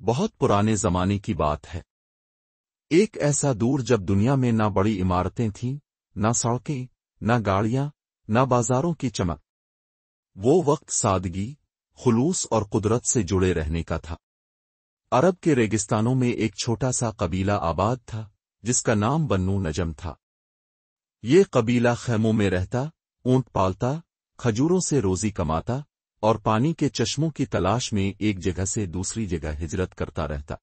بہت پرانے زمانے کی بات ہے۔ ایک ایسا دور جب دنیا میں نہ بڑی عمارتیں تھیں، نہ سڑکیں، نہ گاڑیاں، نہ بازاروں کی چمک۔ وہ وقت سادگی، خلوص اور قدرت سے جڑے رہنے کا تھا۔ عرب کے ریگستانوں میں ایک چھوٹا سا قبیلہ آباد تھا جس کا نام بنو نجم تھا۔ یہ قبیلہ خیموں میں رہتا، اونٹ پالتا، کھجوروں سے روزی کماتا اور پانی کے چشموں کی تلاش میں ایک جگہ سے دوسری جگہ ہجرت کرتا رہتا۔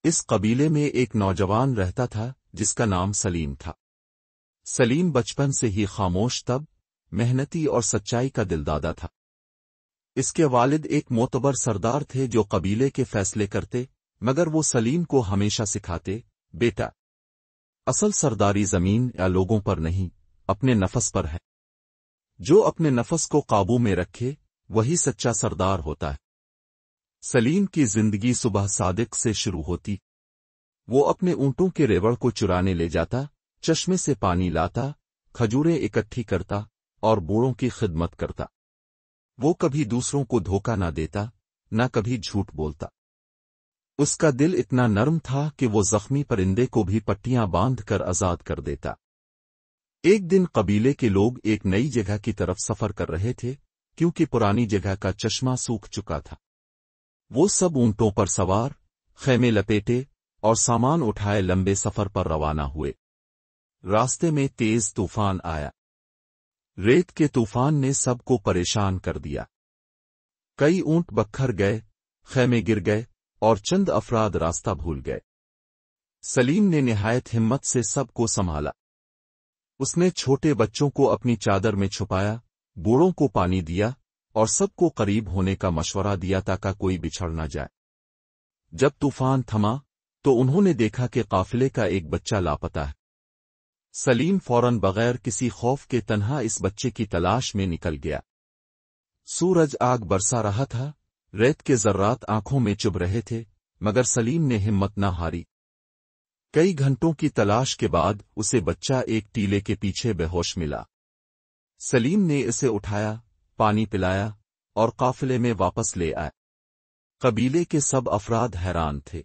اس قبیلے میں ایک نوجوان رہتا تھا جس کا نام سلیم تھا۔ سلیم بچپن سے ہی خاموش طب، محنتی اور سچائی کا دلدادہ تھا۔ اس کے والد ایک معتبر سردار تھے جو قبیلے کے فیصلے کرتے، مگر وہ سلیم کو ہمیشہ سکھاتے، بیٹا، اصل سرداری زمین یا لوگوں پر نہیں، اپنے نفس پر ہے۔ جو اپنے نفس کو قابو میں رکھے وہی سچا سردار ہوتا ہے۔ سلیم کی زندگی صبح صادق سے شروع ہوتی۔ وہ اپنے اونٹوں کے ریوڑ کو چرانے لے جاتا، چشمے سے پانی لاتا، کھجوریں اکٹھی کرتا اور بوڑھوں کی خدمت کرتا۔ وہ کبھی دوسروں کو دھوکہ نہ دیتا، نہ کبھی جھوٹ بولتا۔ اس کا دل اتنا نرم تھا کہ وہ زخمی پرندے کو بھی پٹیاں باندھ کر آزاد کر دیتا۔ ایک دن قبیلے کے لوگ ایک نئی جگہ کی طرف سفر کر رہے تھے کیونکہ پرانی جگہ کا چشمہ سوکھ چکا تھا۔ وہ سب اونٹوں پر سوار، خیمے لپیٹے اور سامان اٹھائے لمبے سفر پر روانہ ہوئے۔ راستے میں تیز طوفان آیا۔ ریت کے طوفان نے سب کو پریشان کر دیا۔ کئی اونٹ بکھر گئے، خیمے گر گئے اور چند افراد راستہ بھول گئے۔ سلیم نے نہایت ہمت سے سب کو سنبھالا۔ اس نے چھوٹے بچوں کو اپنی چادر میں چھپایا، بوڑھوں کو پانی دیا اور سب کو قریب ہونے کا مشورہ دیا تاکہ کوئی بچھڑ نہ جائے۔ جب طوفان تھما تو انہوں نے دیکھا کہ قافلے کا ایک بچہ لاپتہ ہے۔ سلیم فوراً بغیر کسی خوف کے تنہا اس بچے کی تلاش میں نکل گیا۔ سورج آگ برسا رہا تھا، ریت کے ذرات آنکھوں میں چبھ رہے تھے، مگر سلیم نے ہمت نہ ہاری۔ کئی گھنٹوں کی تلاش کے بعد اسے بچہ ایک ٹیلے کے پیچھے بے ہوش ملا۔ سلیم نے اسے اٹھایا، پانی پلایا اور قافلے میں واپس لے آئے۔ قبیلے کے سب افراد حیران تھے۔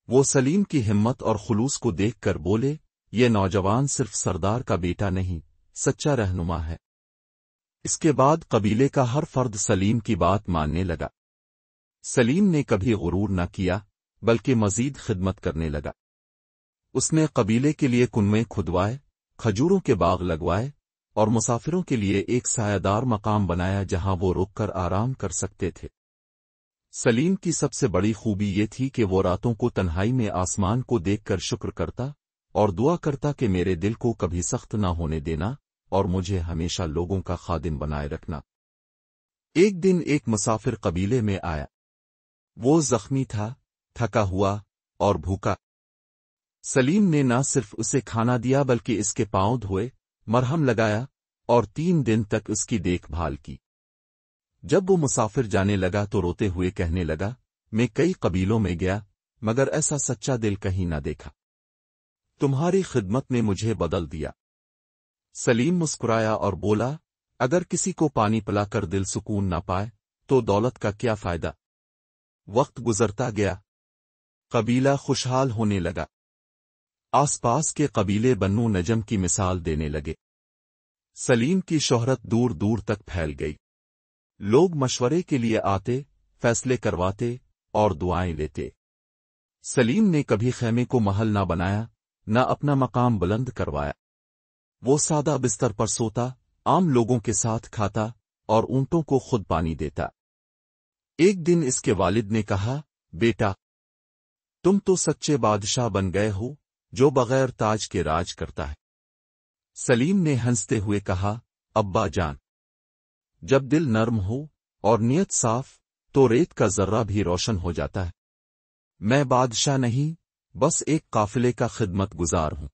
وہ سلیم کی ہمت اور خلوص کو دیکھ کر بولے، یہ نوجوان صرف سردار کا بیٹا نہیں، سچا رہنما ہے۔ اس کے بعد قبیلے کا ہر فرد سلیم کی بات ماننے لگا۔ سلیم نے کبھی غرور نہ کیا، بلکہ مزید خدمت کرنے لگا۔ اس نے قبیلے کے لیے کنویں کھدوائے، کھجوروں کے باغ لگوائے اور مسافروں کے لیے ایک سایہ دار مقام بنایا جہاں وہ رک کر آرام کر سکتے تھے۔ سلیم کی سب سے بڑی خوبی یہ تھی کہ وہ راتوں کو تنہائی میں آسمان کو دیکھ کر شکر کرتا اور دعا کرتا کہ میرے دل کو کبھی سخت نہ ہونے دینا اور مجھے ہمیشہ لوگوں کا خادم بنائے رکھنا۔ ایک دن ایک مسافر قبیلے میں آیا۔ وہ زخمی تھا، تھکا ہوا اور بھوکا۔ سلیم نے نہ صرف اسے کھانا دیا بلکہ اس کے پاؤں دھوئے، مرہم لگایا اور 3 دن تک اس کی دیکھ بھال کی۔ جب وہ مسافر جانے لگا تو روتے ہوئے کہنے لگا، میں کئی قبیلوں میں گیا مگر ایسا سچا دل کہیں نہ دیکھا۔ تمہاری خدمت نے مجھے بدل دیا۔ سلیم مسکرایا اور بولا، اگر کسی کو پانی پلا کر دل سکون نہ پائے تو دولت کا کیا فائدہ؟ وقت گزرتا گیا، قبیلہ خوشحال ہونے لگا۔ آس پاس کے قبیلے بنو نجم کی مثال دینے لگے۔ سلیم کی شہرت دور دور تک پھیل گئی۔ لوگ مشورے کے لیے آتے، فیصلے کرواتے اور دعائیں لیتے۔ سلیم نے کبھی خیمے کو محل نہ بنایا، نہ اپنا مقام بلند کروایا۔ وہ سادہ بستر پر سوتا، عام لوگوں کے ساتھ کھاتا اور اونٹوں کو خود پانی دیتا۔ ایک دن اس کے والد نے کہا، بیٹا، تم تو سچے بادشاہ بن گئے ہو جو بغیر تاج کے راج کرتا ہے۔ سلیم نے ہنستے ہوئے کہا، ابا جان، جب دل نرم ہو اور نیت صاف تو ریت کا ذرہ بھی روشن ہو جاتا ہے۔ میں بادشاہ نہیں، بس ایک قافلے کا خدمت گزار ہوں۔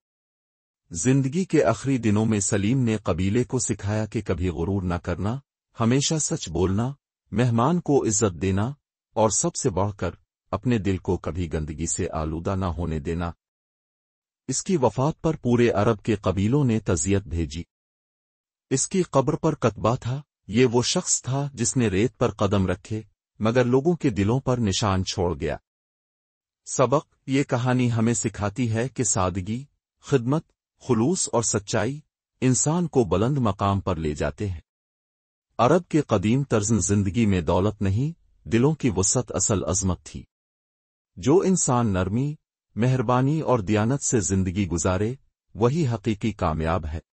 زندگی کے آخری دنوں میں سلیم نے قبیلے کو سکھایا کہ کبھی غرور نہ کرنا، ہمیشہ سچ بولنا، مہمان کو عزت دینا اور سب سے بڑھ کر اپنے دل کو کبھی گندگی سے آلودہ نہ ہونے دینا۔ اس کی وفات پر پورے عرب کے قبیلوں نے تعزیت بھیجی۔ اس کی قبر پر کتبہ تھا، یہ وہ شخص تھا جس نے ریت پر قدم رکھے مگر لوگوں کے دلوں پر نشان چھوڑ گیا۔ سبق: یہ کہانی ہمیں سکھاتی ہے کہ سادگی، خدمت، خلوص اور سچائی انسان کو بلند مقام پر لے جاتے ہیں۔ عرب کے قدیم طرز زندگی میں دولت نہیں، دلوں کی وسعت اصل عظمت تھی۔ جو انسان نرمی، مہربانی اور دیانت سے زندگی گزارے، وہی حقیقی کامیاب ہے۔